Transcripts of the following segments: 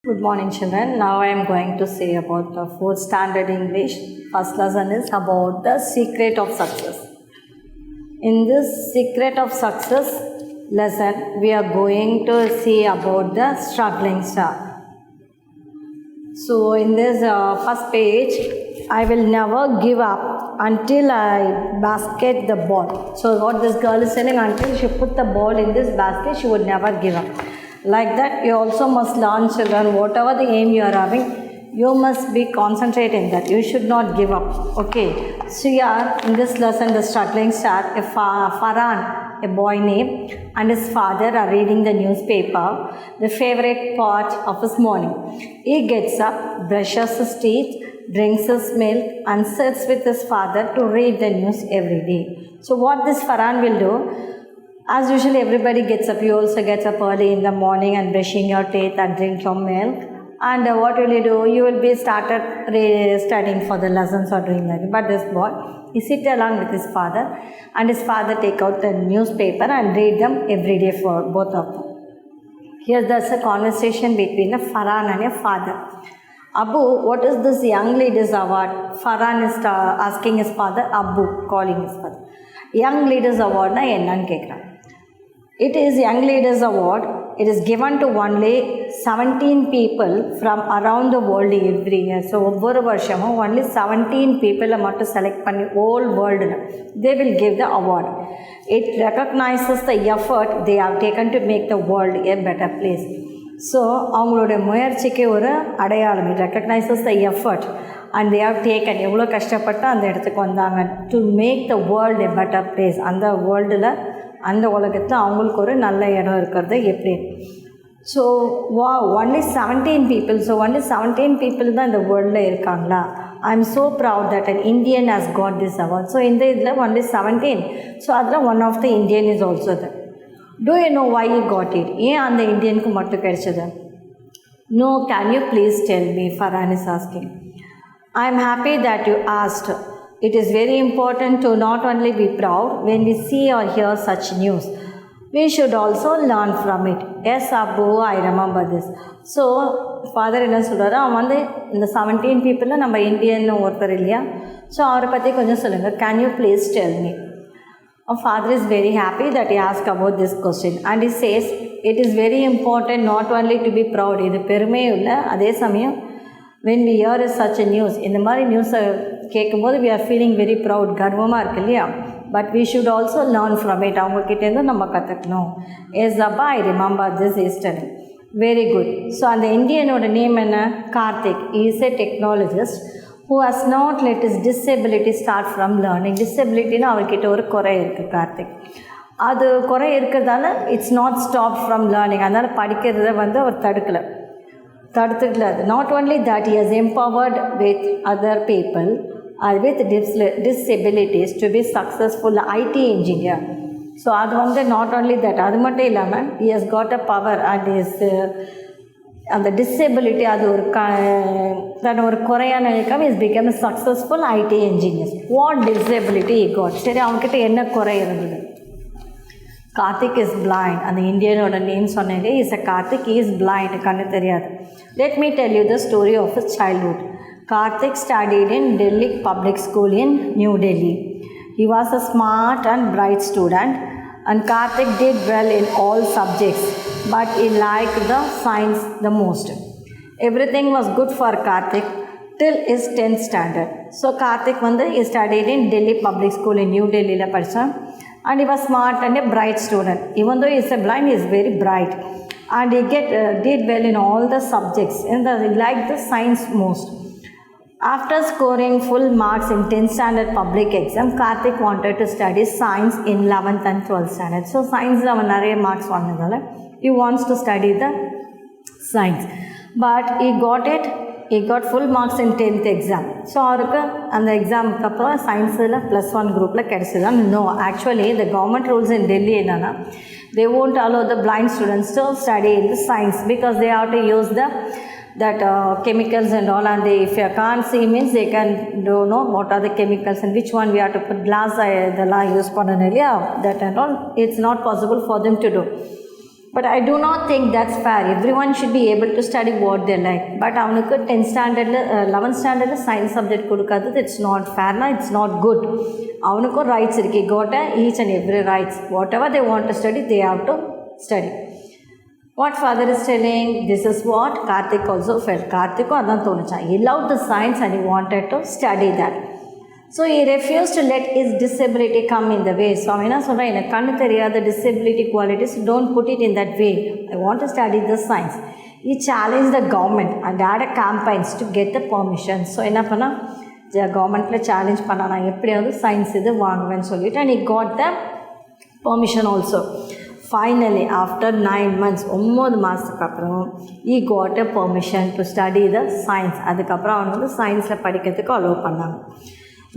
Good morning, children. Now I am going to say about the fourth standard English. First lesson is about the secret of success. In this secret of success lesson, we are going to see about the struggling star. So, in this first page, I will never give up until I basket the ball. So, what this girl is saying, until she put the ball in this basket, she would never give up. Like that, you also must learn, children, whatever the aim you are having, you must be concentrating that. You should not give up. Okay. So here in this lesson, the struggling star, Farhan, a boy named, and his father are reading the newspaper, the favorite part of his morning. He gets up, brushes his teeth, drinks his milk, and sits with his father to read the news every day. So what this Farhan will do, as usually everybody gets up, you also get up early in the morning and brushing your teeth and drink your milk. And what will you do? You will be started studying for the lessons or doing that. But this boy, he sit along with his father, and his father take out the newspaper and read them every day for both of them. Here there's a conversation between a Farhan and a father. Abu, what is this young leaders award? Farhan is asking his father, Abu, calling his father. Young leaders award na ennan kekran. It is Young Leaders Award. It is given to only 17 people from around the world every year. So, ஒவ்வொரு வருஷமும் only 17 people மட்டும் select பண்ணி whole world they will give the award. It recognizes the effort they have taken to make the world a better place. So, அவங்களுடைய முயற்சிக்கு ஒரு அடையாளம். It recognizes the effort and they have taken எவ்வளோ கஷ்டப்பட்டு அந்த இடத்துக்கு வந்தாங்க to make the world a better place. அந்த வேர்ல்டில் அந்த உலகத்தில் அவங்களுக்கு ஒரு நல்ல இடம் இருக்கிறது எப்படி. So only 17 people. So only 17 people தான் இந்த வேர்ல்டில் இருக்காங்களா. I am so proud that an Indian has got this award. So இந்த இதில் ஒன்லி 17. ஸோ அதில் one of the Indian is also the. Do you know why you got it? ஏன் அந்த இந்தியனுக்கு மட்டும் கிடைச்சது? No, can you please tell me? Farhan is asking. I am happy that you asked. It is very important to not only be proud when we see or hear such news. We should also learn from it. Yes, Abu, I remember this. So, father என்ன சொல்கிறாரு, அவன் வந்து இந்த 17 பீப்புளில் நம்ம Indian ஒருத்தர் இல்லையா. So அவரை பற்றி கொஞ்சம் சொல்லுங்கள். Can you please tell me? Our father is very happy that he asked about this question. And he says, it is very important not only to be proud. இது பெருமையும் இல்லை, அதே சமயம் when we hear such a news, இந்த மாதிரி நியூஸை கேட்கும்போது we are feeling very proud, கர்வமாக இருக்கு இல்லையா. But we should also learn from it. அவங்கக்கிட்டேருந்து நம்ம கற்றுக்கணும். எஸ் அப்பா, I remember this yesterday. Very good. So அந்த இந்தியனோட நேம் என்ன? Karthik. Is a technologist who has not let his disability start from learning. டிசபிலிட்டின்னு அவர்கிட்ட ஒரு குறை இருக்குது கார்த்திக். அது குறை இருக்கிறதால it's not stop from learning. அதனால் படிக்கிறத வந்து அவர் தடுக்கலை. Not only that, he has empowered with other people with disabilities to be successful IT engineer. So அது வந்து not only that, அது மட்டும் இல்லாமல் he has got a power and his அந்த disability அது ஒரு தன் ஒரு குறையான நினைக்காம is become a successful IT engineer. What disability he got? சரி, அவங்ககிட்ட என்ன குறை இருந்தது? Karthik is blind. அந்த இந்தியனோட நேம் சொன்னதே is a Karthik. Is blind, கண்ணு தெரியாது. Let me tell you the story of his childhood. Karthik studied in Delhi public school in New Delhi. He was a smart and bright student, and Karthik did well in all subjects, but he liked the science the most. Everything was good for Karthik till his 10th standard. So Karthik வந்து he studied in Delhi public school in New Delhi படித்தான். And he was smart and a bright student. Even though he is a blind, he is very bright. And he did well in all the subjects. And he liked the science most. After scoring full marks in 10th standard public exam, Karthik wanted to study science in 11th and 12th standard. So science அவன் நிறைய marks வாங்கினதால he wants to study the science. But he got full marks in 10th exam. So அவருக்கு அந்த எக்ஸாமுக்கு அப்புறம் சயின்ஸில் +1 குரூப்பில் கிடச்சிதான். No, actually the government rules in Delhi என்னன்னா they won't allow the blind students to study in the science because they have to use chemicals and all, and if you can't see means they can don't know what are the chemicals and which one we have to put glass இதெல்லாம் use பண்ணணும் இல்லையா, that and all it's not possible for them to do. But I do not think that's fair. Everyone should be able to study what they like. But அவனுக்கு 10th standard 11th standard science subject கொடுக்காதது it's not fair, it's not good. அவனுக்கும் rights இருக்கு. He got each and every rights. Whatever they want to study, they have to study. What father is telling, this is what Karthik also felt. Karthikku adan thonucha. He loved the science and he wanted to study that. So he refused to let his disability come in the way. So அவன் என்ன சொல்கிறான், எனக்கு கண்ணு தெரியாத disability qualities, don't put it in that way. I want to study the science. He challenged the government and had a campaigns to get the permission. So என்ன பண்ணால் கவர்மெண்ட்டில் challenge பண்ணா, நான் எப்படியாவது சயின்ஸ் இது வாங்குவேன்னு சொல்லிட்டு, and he got the permission also. Finally, after 9 months, 9 மாதத்துக்கு அப்புறம் he got a permission to study the science. அதுக்கப்புறம் அவன் வந்து சயின்ஸில் படிக்கிறதுக்கு அலோவ் பண்ணாங்க.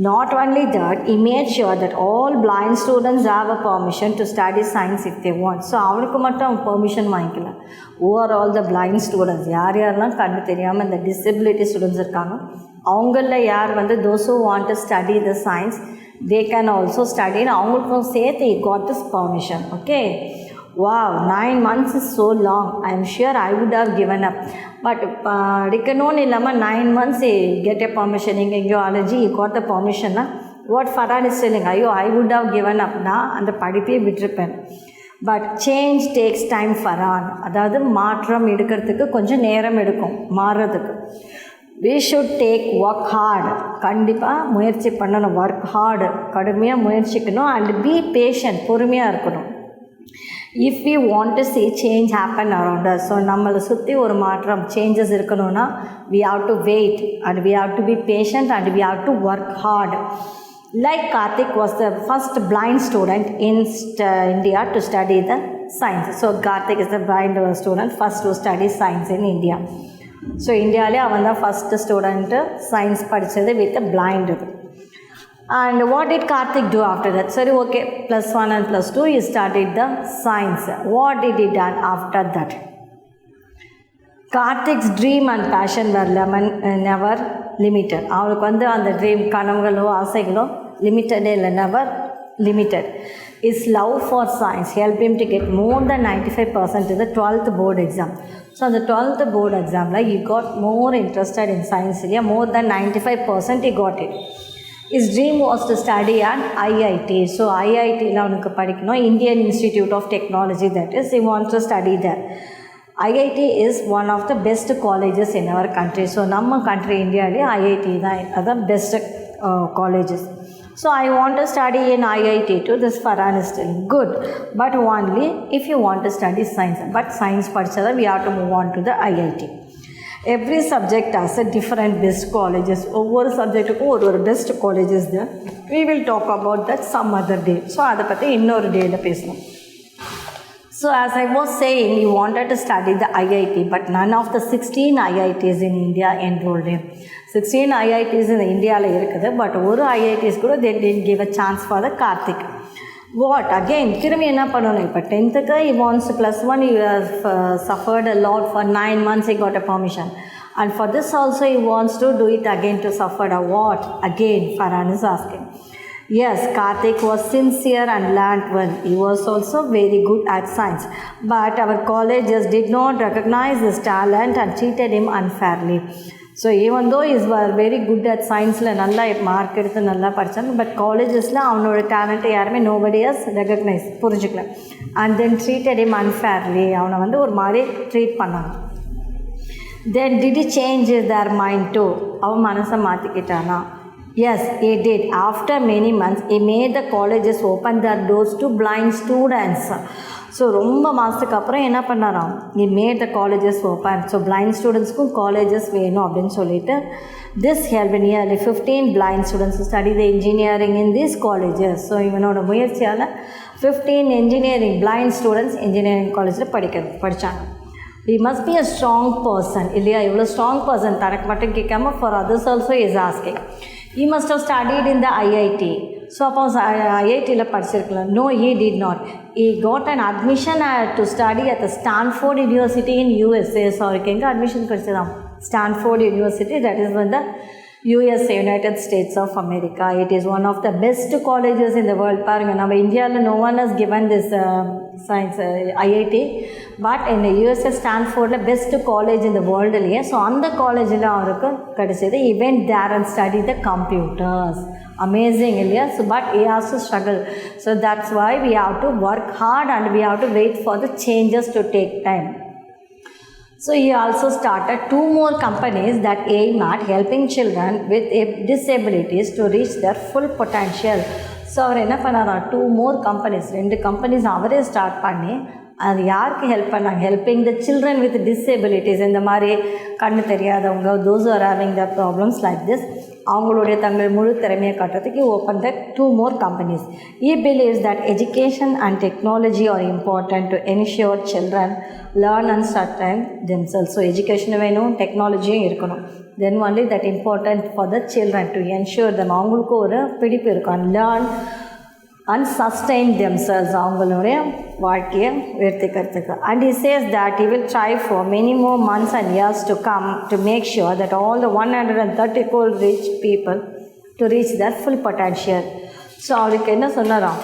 Not only that, he made sure that all blind students have a permission to study science if they want. So அவனுக்கு மட்டும் அவன் பெர்மிஷன் வாங்கிக்கல, ஓவரால் த பிளைண்ட் ஸ்டூடெண்ட்ஸ் யாரெல்லாம் கண்டு தெரியாமல் இந்த டிசபிலிட்டி ஸ்டூடெண்ட்ஸ் இருக்காங்க, அவங்களில் யார் வந்து those who want to study the science, they can also study. அவங்களுக்கும் சேர்த்து he got this permission. Okay. Wow, 9 months is so long. I am sure I would have given up. But படிக்கணும்னு இல்லாமல் 9 months get a permission. எங்கெங்கயோ allergy you got the permission. What Farhan is telling, ஐயோ I would have given up. நான் அந்த படிப்பே விட்டுருப்பேன். But change takes time ஃபரான். அதாவது மாற்றம் எடுக்கிறதுக்கு கொஞ்சம் நேரம் எடுக்கும் மாறுறதுக்கு. we should take work hard. கண்டிப்பாக முயற்சி பண்ணணும். ஒர்க் ஹார்டு, கடுமையாக முயற்சிக்கணும். அண்ட் பி பேஷண்ட், பொறுமையாக இருக்கணும். if we want to see change happen around us, so நம்மளை சுற்றி ஒரு மாற்றம் சேஞ்சஸ் இருக்கணும்னா we have to wait and we have to be patient and we have to work hard. Like Karthik was the first blind student in India to study the science. So Karthik is the blind student first to study science in India. So இந்தியாவிலே அவன் தான் first student science படித்தது with blind. And what did Karthik do after that? Sorry, okay, +1 and +2, he started the science. What did he done after that? Karthik's dream and passion were never limited. அவனுக்கு வந்து அந்த dream, கனவுகளோ ஆசைகளோ லிமிட்டடே இல்லை, never limited. His love for science helped him to get more than 95% in the 12th board exam. So on the 12th board exam, like, he got more interested in science. Yeah, more than 95% he got it. His dream was to study at IIT. So IIT-ல அவனுக்கு படிக்கணும், Indian Institute of Technology, that is, he wants to study there. IIT is one of the best colleges in our country. So நம்ம country இந்தியாவிலே IIT தான் the best colleges. So I want to study in IIT too. This Farhan is still good, but only if you want to study science. But science படிச்சதா we have to move on to the IIT. Every subject has a different best colleges. ஒவ்வொரு சப்ஜெக்ட்டுக்கும் ஒரு best colleges தான். We will talk about that some other day. So அதை பற்றி இன்னொரு டேயில் பேசலாம். So as I was saying, he wanted to study the IIT, but none of the 16 IITs in India enrolled him. 16 IITs in India இருக்குது, but ஒரு IITs கூட they didn't give a chance for the Karthik. What again, திரும்பி என்ன பண்ணணும், இப்போ 10th he wants +1, he suffered a lot for 9 months, he got a permission, and for this also he wants to do it again to suffer a what again, Farhan is asking. Yes, Karthik was sincere and learned well. He was also very good at science, but our colleges did not recognize his talent and treated him unfairly. So even though he was very good at science-ல நல்லா mark எடுத்து நல்லா படித்தாங்க, but காலேஜஸில் அவனோட டேலண்ட்டை யாருமே nobody has recognized, புரிஞ்சுக்கல. and then treated him unfairly. அவனை வந்து ஒரு மாதிரி ட்ரீட் பண்ணாங்க. then did he change their mind too? அவன் மனசை மாற்றிக்கிட்டானா? Yes, he did. After many months, he made the colleges open their doors to blind students. So ரொம்ப மாதத்துக்கு அப்புறம் என்ன பண்ணாராம், he made the colleges open. So blind ஸ்டூடெண்ட்ஸ்க்கும் colleges வேணும் அப்படின்னு சொல்லிட்டு this helped nearly 15 blind students to study the engineering in these colleges. So இவனோட முயற்சியால் 15 engineering blind students engineering காலேஜில் படித்தாங்க. He must be a strong person. இல்லையா, இவ்வளோ ஸ்ட்ராங் பர்சன் தனக்கு மட்டும் கேட்காம for others also he is asking. He must have studied in the IIT. So அப்போ ஐஐடியில் படிச்சிருக்கலாம். No, he did not. He got an admission to study at the Stanford University in USA. So அவருக்கு எங்கே admission கிடைச்சதாம்? Stanford University, that is in the USA, United States of America. It is one of the best colleges in the world. பாருங்கள், நம்ம இந்தியாவில் no one has given this science IIT, but இந்த USA ஸ்டான்ஃபோர்டில் best college இந்த வேர்ல்டுலேயே. So அந்த காலேஜில் அவருக்கு கிடச்சிது. He went there and studied the computers. Amazing இல்லையா? So but he has to struggle. So that's why we have to work hard and we have to wait for the changes to take time. So he also started 2 more companies that aim at helping children with disabilities to reach their full potential. So அவர் என்ன பண்ணாரா, 2 more companies, 2 companies அவரே start பண்ணி அது யாருக்கு help பண்ணாங்க, helping the children with disabilities. இந்த மாதிரி கண்ணு தெரியாதவங்க, those are having the problems like this, அவங்களுடைய தங்கள் முழு திறமையை காட்டுறதுக்கு open the 2 more companies. He believes that education and technology are important to ensure children learn and sustain themselves. So education வேணும், டெக்னாலஜியும் இருக்கணும். Then only that important for the children to ensure them, அவங்களுக்கு ஒரு பிடிப்பு இருக்கும், learn and sustain themselves, அவங்களுடைய வாழ்க்கையை உயர்த்திக்கிறதுக்கு. And he says that he will try for many more months and years to come to make sure that all the 130 crore rich people to reach their full potential. So அவருக்கு என்ன சொன்னாராம்,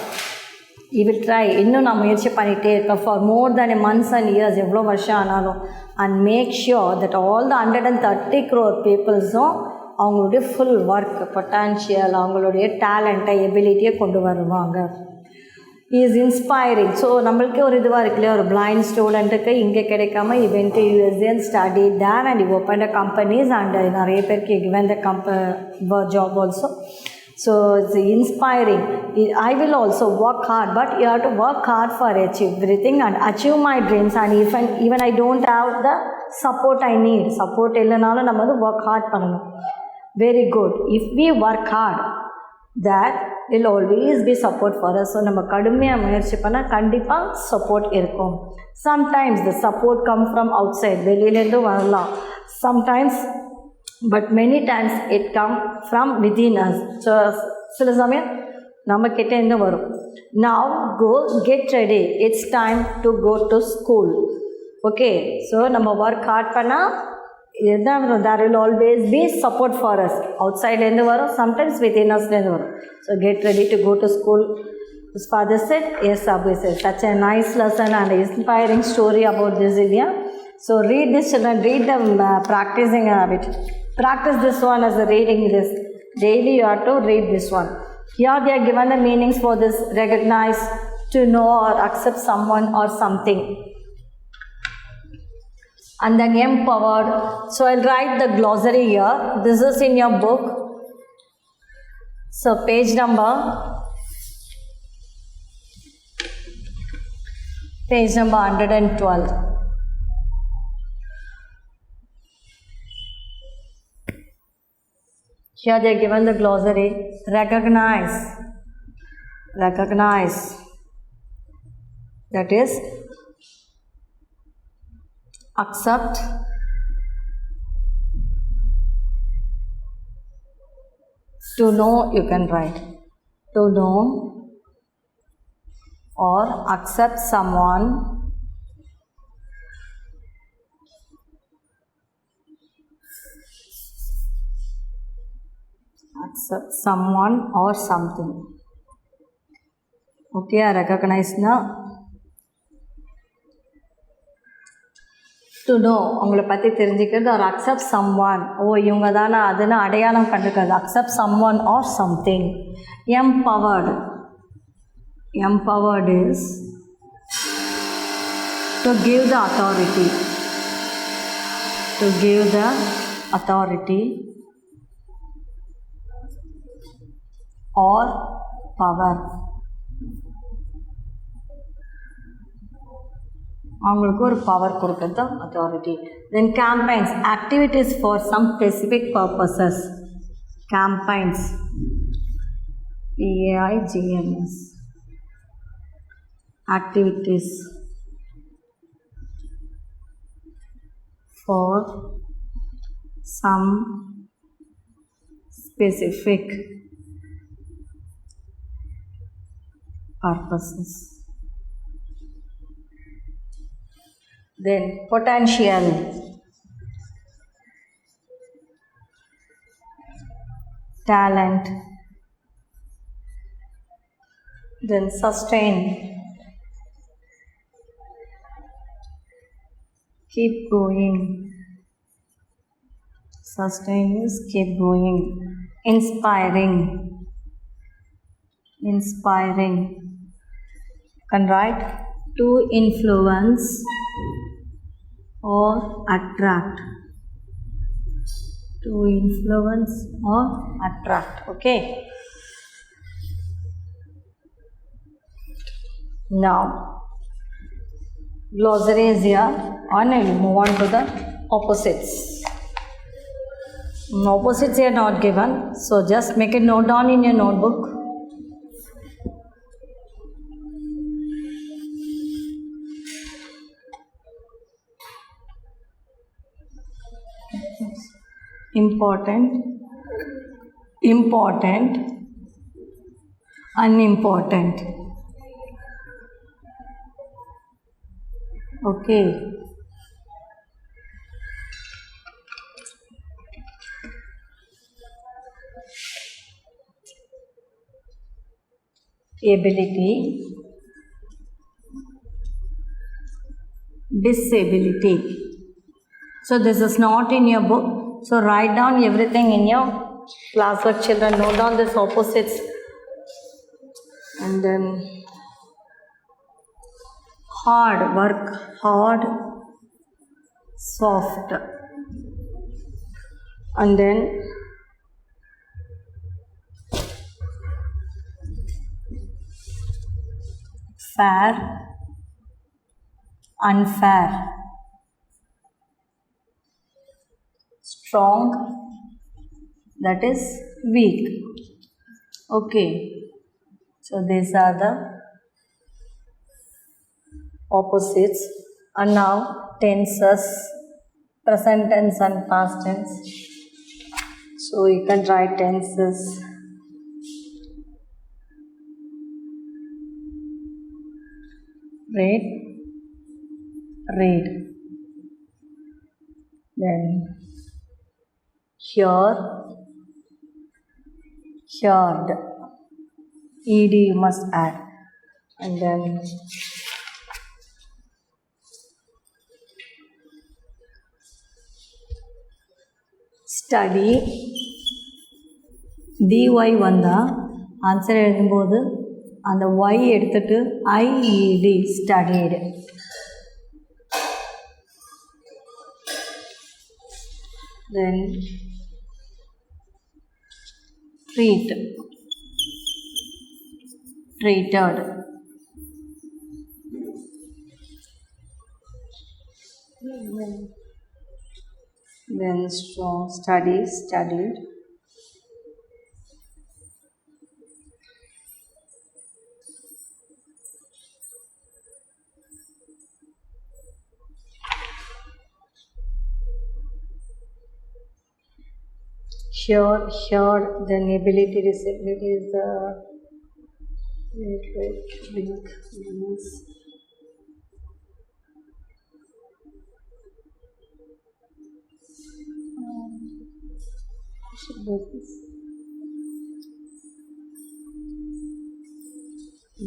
he will try, இன்னும் நான் முயற்சி பண்ணிகிட்டே இருக்கேன் for more than a months and years, எவ்வளோ வருஷம் ஆனாலும், and make sure that all the 130 crore peopleஸும் அவங்களுடைய ஃபுல் ஒர்க் பொட்டான்ஷியல், அவங்களுடைய டேலண்ட்டை, எபிலிட்டியை கொண்டு வருவாங்க. Is inspiring. ஸோ நம்மளுக்கே ஒரு இதுவாக இருக்கு இல்லையா, ஒரு பிளைண்ட் ஸ்டூடெண்ட்டுக்கு இங்கே கிடைக்காம even USA study there and even open the companies and நிறைய பேருக்கு given the job also. So it's inspiring. I will also work hard, but you have to work hard for everything and achieve my dreams. And even I don't have the support I need, support இல்லைனாலும் நம்ம வந்து work hard பண்ணணும். Very good. If we work hard, that will always be support for us. So நம்ம கடுமையாக முயற்சி பண்ணால் கண்டிப்பாக support இருக்கும். Sometimes the support come from outside, வெளியிலேருந்து வரலாம். Sometimes, but many times it come from within us. So சில சமயம் நம்மக்கிட்டேருந்து வரும். Now go get ready, it's time to go to school. Okay, so நம்ம ஒர்க் ஹார்ட் பண்ணால் இதுதான், there will always be support for us. அவுட்சைட்லேருந்து வரும், sometimes within அஸ்லேருந்து வரும். So get ready to go to school. His father said, yes, Abu said, such a nice lesson and inspiring story about this India. So read this, children, read them, practicing habit. Practice this one as a reading this. Daily you have to read this one. Here they are given the meanings for this: recognize, to know or accept someone or something. And then empowered. So I'll write the glossary here. This is in your book. So page number 112. Here they are given the glossary. Recognize. That is accept, to know, you can write, to know or accept someone, or something. Okay, recognize now. To know, உங்களை பற்றி தெரிஞ்சுக்கிறது, or accept someone, ஓ இவங்க தானே அதுன்னு அடையாளம் கண்டுக்கிறது, accept someone or something. Empowered is to give the authority or power. அவங்களுக்கு ஒரு power கொடுக்குறது தான் authority. Then campaigns, activities for some specific purposes. Campaigns, PAIGNS, activities for some specific purposes. Then potential, talent, then sustain, keep going. Sustain is keep going. Inspiring. Inspiring. Can write to influence or attract. To influence or attract. Okay. Now, glossary is here, and I will move on to the opposites. Opposites are not given, so just make a note down in your notebook. Important, important, unimportant. Okay. Ability, disability. So this is not in your book. So write down everything in your classwork, children. Note down these opposites. And then hard work, hard, soft. And then fair, unfair. Strong, that is weak. Okay. So these are the opposites. And now tenses, present tense and past tense. So you can write tenses. Read, read. Then hear, heard. Ed you must add. And then study. dy வந்தா answer எழுதும்போது அந்த y எடுத்துட்டு ied studied. Then treat, treated. Then strong, study, studied. Heard, then ability, disability is the link, means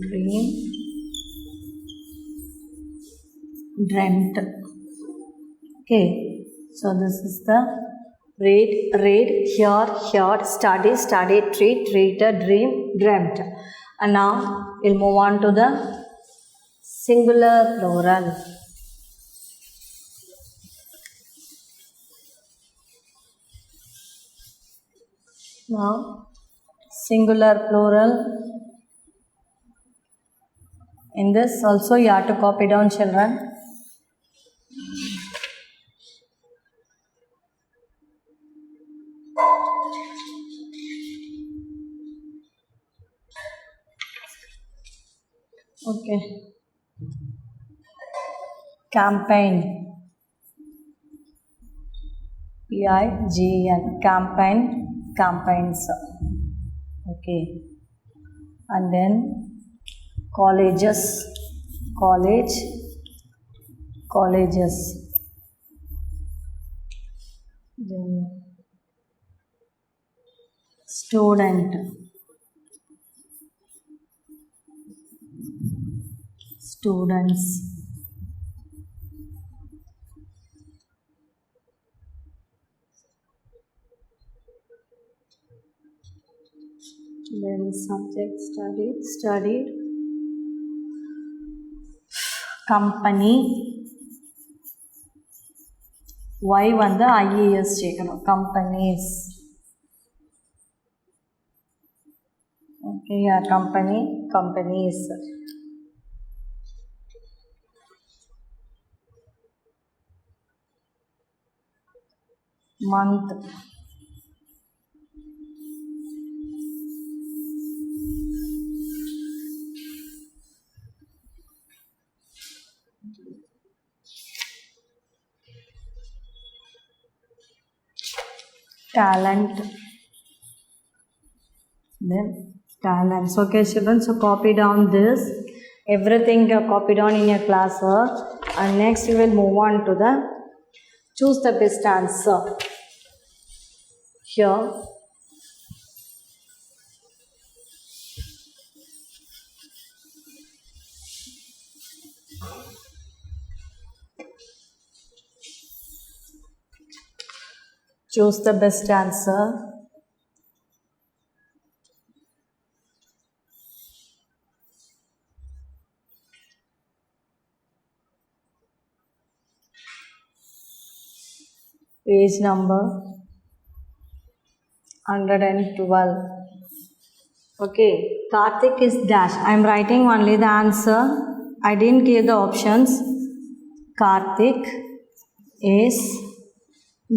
dream, dreamt. Okay, so this is the read, hear, heard, study, studied, treat, treated, dream, dreamt. And now we'll move on to the singular plural. Now singular plural. In this also you have to copy down, children. Okay. Campaign. PIGN. Campaign. Campaigns. Okay. And then colleges. College. Colleges. Then student. Students. Then subject studied. Company. Y வந்து IES சேர்க்கணும். Companies. Okay, yeah, companies. Month. Talent. Then talents. Okay, children, so copy down this. Everything copy down in your class work. And next we will move on to the choose the best answer. Here. Choose the best answer. Page number 112. Okay, Karthik is dash. I am writing only the answer. I didn't give the options. Karthik is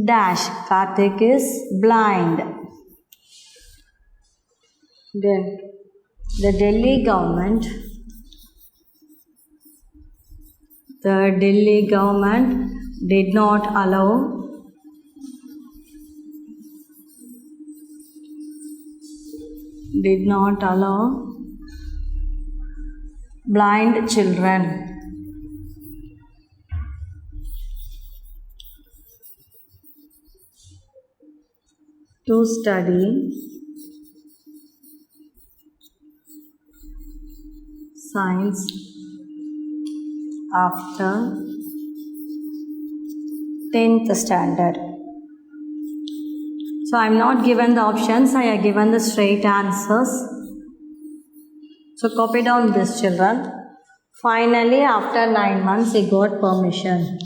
dash. Karthik is blind. Then the Delhi government did not allow blind children to study science after 10th standard. So I am not given the options, I have given the straight answers. So copy down this, children. Finally, after 9 months, he got permission.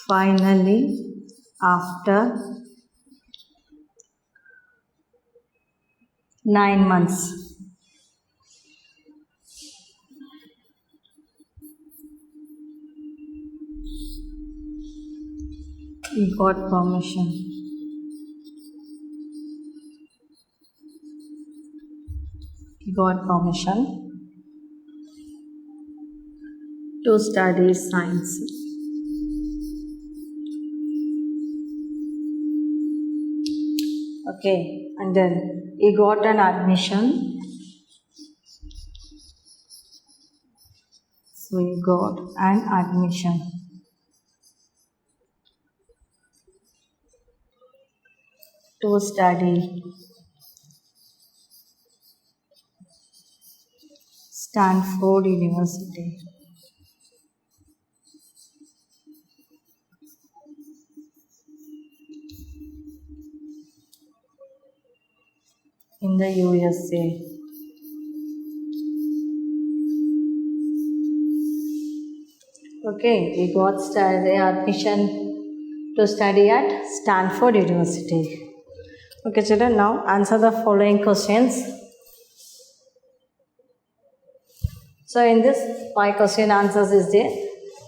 Finally, after 9 months. He got permission. To study science. Okay, and then he got an admission. So he got an admission. To study Stanford University. In the USA. Okay, he got admission to study at Stanford University. Okay, children, now answer the following questions. So in this 5 question answers is there.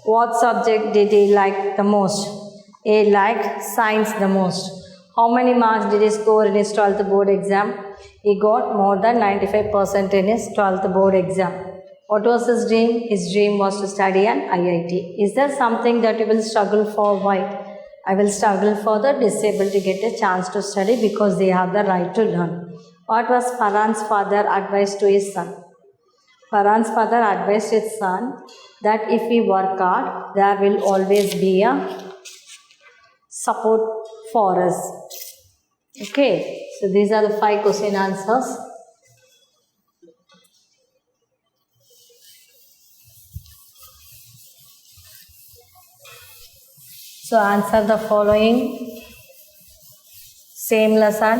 What subject did he like the most? A, liked science the most. How many marks did he score in his 12th board exam? He got more than 95% in his 12th board exam. What was his dream? His dream was to study an IIT. Is there something that you will struggle for? Why? I will struggle for the disabled to get a chance to study because they have the right to learn. What was Farhan's father advice to his son? Farhan's father advised his son that if we work hard, there will always be a support for us. Okay, so these are the 5 question answers. So answer the following. Same lesson.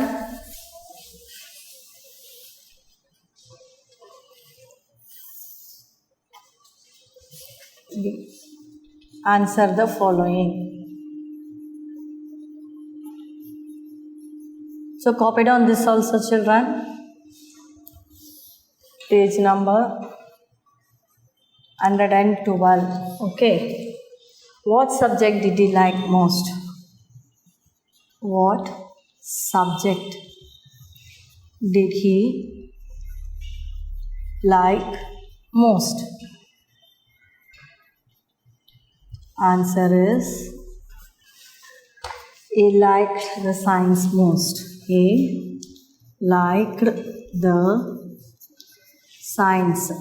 Answer the following. So copy down this also, children. Page number 112. Okay. What subject did he like most? What subject did he like most? Answer is he liked the science most. He liked the science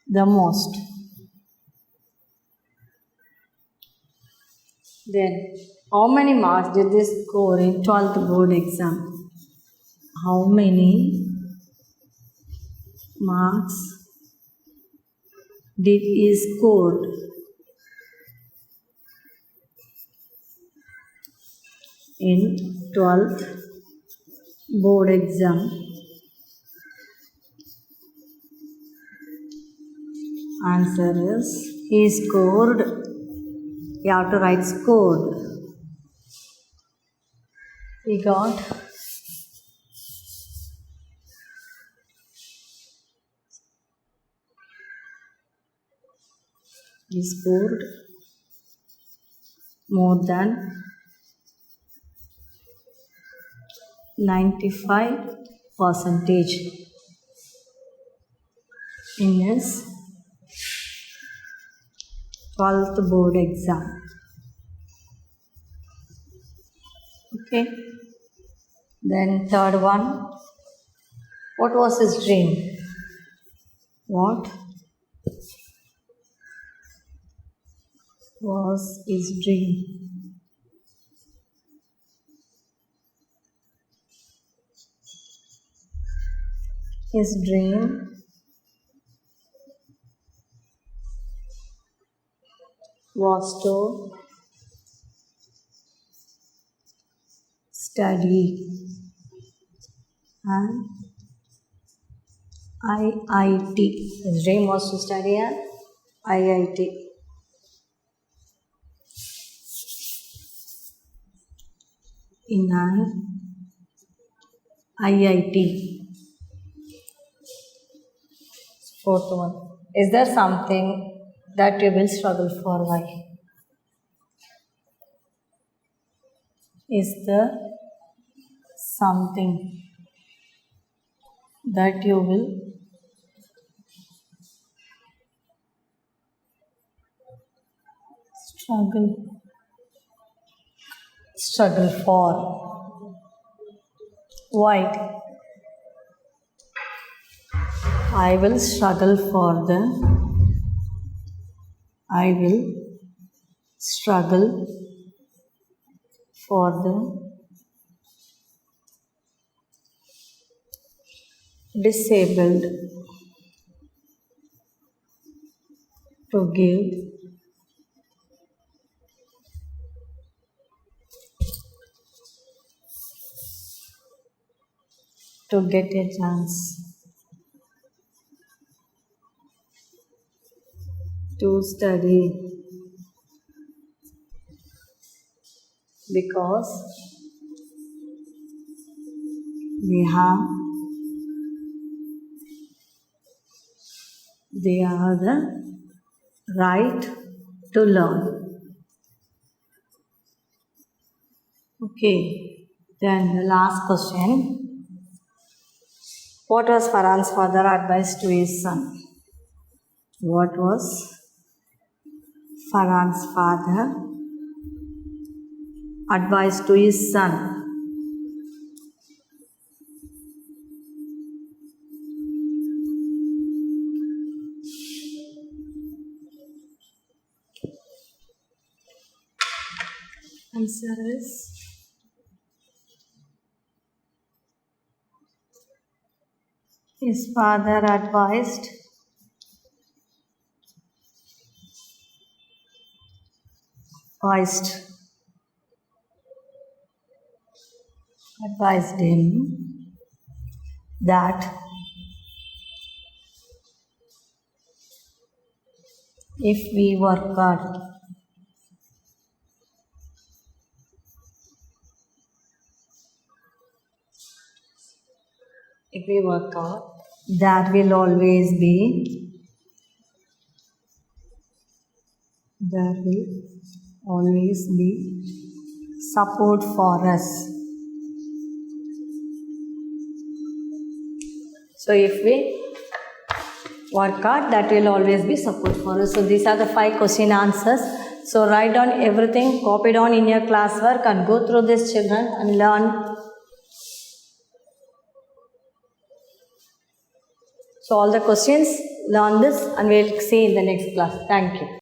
the most. Then, how many marks did they score in 12th board exam? How many marks did he score in 12th board exam? Answer is he scored. You have to write scored. He got he scored more than 95% in his 12th board exam. Okay. Then third one. What was his dream? What was his dream? His dream was to study an IIT. His dream was to study an IIT. In an IIT. Fourth one. Is there something that you will struggle for? Why? Is there something that you will struggle for? Why? I will struggle for the disabled to give to get a chance to study because they have the right to learn. Okay, then the last question. What was Farhan's father advised to his son? What was Farhan's father advised to his son? Answer is his father advised him that If we work hard. If we work hard, there will always be support for us. So if we work hard, that will always be support for us. So these are the 5 question answers. So write down everything, copy down in your classwork and go through this, children, and learn. So all the questions, learn this, and we'll see in the next class. Thank you.